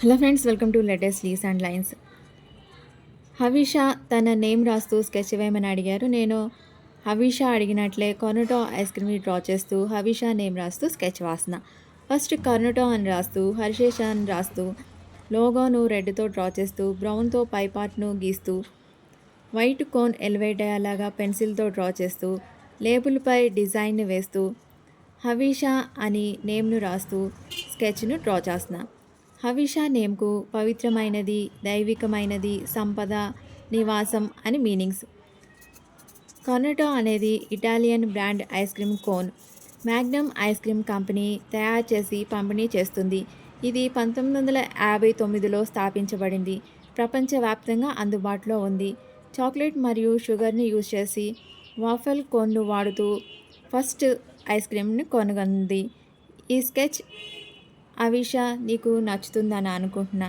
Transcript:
Hello friends, welcome to latest lease and lines. Havisha తన name రాస్తూ sketch వేయమని అడిగారు. నేను హవిష అడిగినట్లే కర్నటో ఐస్ క్రీమ్ని డ్రా చేస్తూ హవిష నేమ్ రాస్తూ స్కెచ్ వాసిన. ఫస్ట్ కర్నటో అని రాస్తూ, హర్షేష అని రాస్తూ, లోగోను రెడ్తో డ్రా చేస్తూ, బ్రౌన్తో పై పార్ట్ను గీస్తూ, వైట్ కోన్ ఎలివేట్ అయ్యేలాగా పెన్సిల్తో డ్రా చేస్తూ, లేబుల్పై డిజైన్ని వేస్తూ, హవిష అని నేమ్ను రాస్తూ స్కెచ్ను డ్రా చేసిన. హవిష నేమ్కు పవిత్రమైనది, దైవికమైనది, సంపద, నివాసం అని మీనింగ్స్. కార్నెటో అనేది Italian brand ice cream cone. Magnum ice cream company తయారు చేసి పంపిణీ చేస్తుంది. ఇది 1959లో స్థాపించబడింది. ప్రపంచవ్యాప్తంగా అందుబాటులో ఉంది. చాక్లెట్ మరియు షుగర్ని యూజ్ చేసి వాఫెల్ కోన్ను వాడుతూ ఫస్ట్ ఐస్ క్రీమ్ని కనుగొంది. ఈ స్కెచ్ హవిష నీకు నచ్చుతుందని అనుకుంటున్నా.